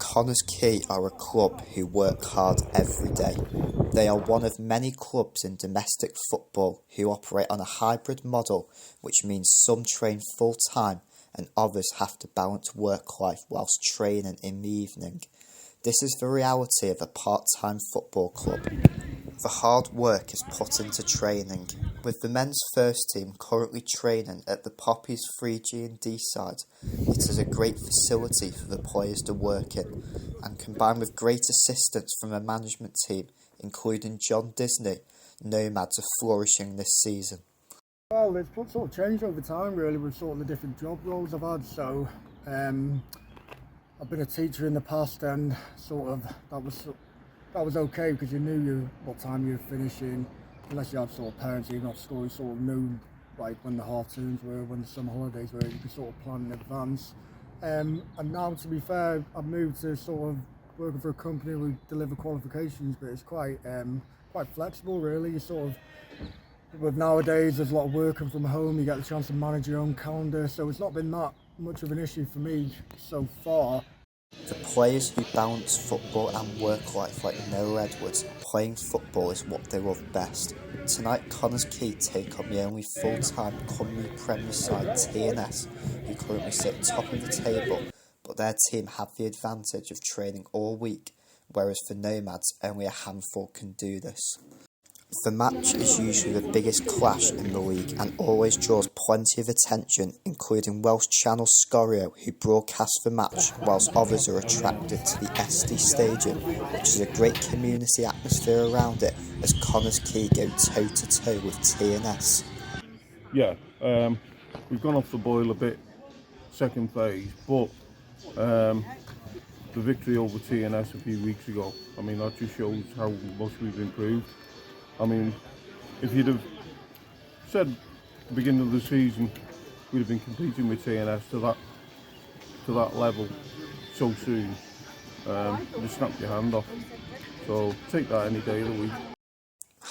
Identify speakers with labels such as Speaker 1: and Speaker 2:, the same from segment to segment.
Speaker 1: Connah's Quay are a club who work hard every day. They are one of many clubs in domestic football who operate on a hybrid model, which means some train full-time and others have to balance work life whilst training in the evening. This is the reality of a part-time football club. The hard work is put into training, with the men's first team currently training at the Poppies 3G&D side. It is a great facility for the players to work in, and combined with great assistance from the management team, including John Disney, Nomads are flourishing this season.
Speaker 2: Well, it's sort of changed over time really with sort of the different job roles I've had. So I've been a teacher in the past, and sort of that was okay because you knew what time you were finishing, unless you had sort of parents even off school, you sort of knew like when the half terms were, when the summer holidays were, you could sort of plan in advance. And now, to be fair, I've moved to sort of working for a company who deliver qualifications, but it's quite flexible really. You sort of, with nowadays there's a lot of working from home, you get the chance to manage your own calendar, so it's not been that much of an issue for me so far.
Speaker 1: For players who balance football and work life like Noah Edwards, playing football is what they love best. Tonight, Connah's Quay take on the only full-time Cymru Premier side TNS, who currently sit top of the table, but their team have the advantage of training all week, whereas for Nomads, only a handful can do this. The match is usually the biggest clash in the league and always draws plenty of attention, including Welsh channel Scorio, who broadcast the match, whilst others are attracted to the SD Stadium, which is a great community atmosphere around it, as Connah's Quay go toe-to-toe with TNS.
Speaker 3: Yeah, we've gone off the boil a bit, second phase, but the victory over TNS a few weeks ago, I mean, that just shows how much we've improved. I mean, if you'd have said at the beginning of the season we'd have been competing with TNS to that level so soon, you'd just snap your hand off. So take that any day of the week.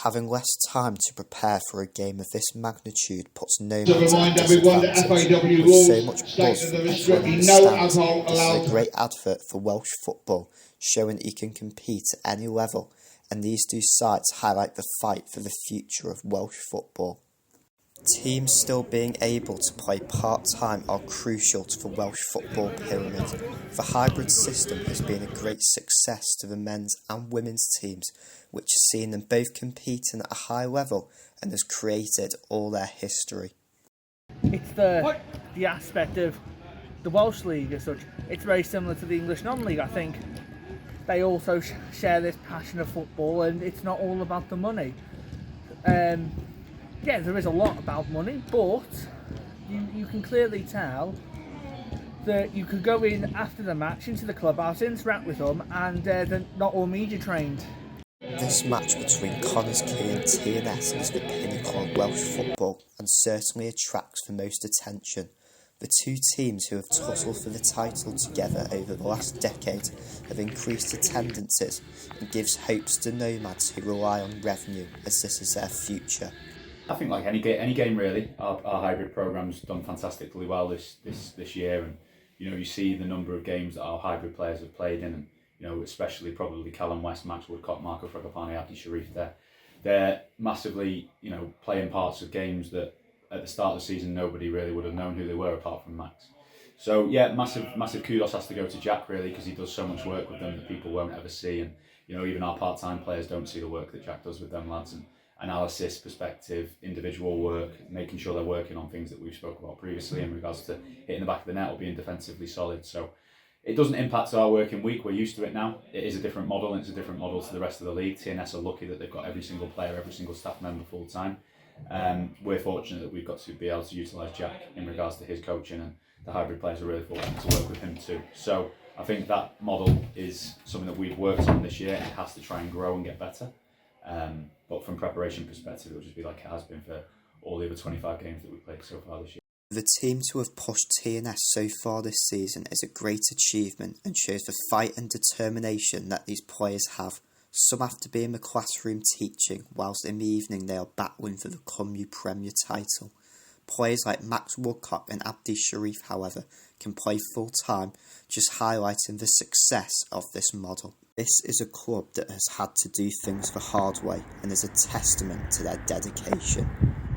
Speaker 1: Having less time to prepare for a game of this magnitude puts Nomads at a disadvantage. With so much buzz from everyone in the stands, this is a great advert for Welsh football, showing that you can compete at any level, and these two sites highlight the fight for the future of Welsh football. Teams still being able to play part-time are crucial to the Welsh football pyramid. The hybrid system has been a great success to the men's and women's teams, which has seen them both competing at a high level and has created all their history.
Speaker 4: It's the aspect of the Welsh League as such. It's very similar to the English non-league, I think. They also share this passion of football, and it's not all about the money. Yeah, there is a lot about money, but you can clearly tell that you could go in after the match into the clubhouse, interact with them, and they're not all media trained.
Speaker 1: This match between Connah's Quay and TNS is the pinnacle of Welsh football and certainly attracts the most attention. The two teams who have tussled for the title together over the last decade have increased attendances and gives hopes to Nomads who rely on revenue as this is their future.
Speaker 5: I think like any game really, our hybrid program's done fantastically well this year, and you see the number of games that our hybrid players have played in, and especially probably Callum West, Max Woodcock, Marco Fragapane, Abdi Sharif. They're massively playing parts of games that at the start of the season nobody really would have known who they were apart from Max. So yeah, massive kudos has to go to Jack really, because he does so much work with them that people won't ever see, and even our part-time players don't see the work that Jack does with them lads, and analysis, perspective, individual work, making sure they're working on things that we've spoken about previously in regards to hitting the back of the net or being defensively solid. So it doesn't impact our working week, we're used to it now. It is a different model, and it's a different model to the rest of the league. TNS are lucky that they've got every single player, every single staff member full time. We're fortunate that we've got to be able to utilise Jack in regards to his coaching, and the hybrid players are really fortunate to work with him too. So I think that model is something that we've worked on this year, and it has to try and grow and get better. But from preparation perspective, it'll just be like it has been for all the other 25 games that we've played so far this year.
Speaker 1: The team to have pushed TNS so far this season is a great achievement and shows the fight and determination that these players have. Some have to be in the classroom teaching, whilst in the evening they are battling for the Cymru Premier title. Players like Max Woodcock and Abdi Sharif, however, can play full-time, just highlighting the success of this model. This is a club that has had to do things the hard way and is a testament to their dedication.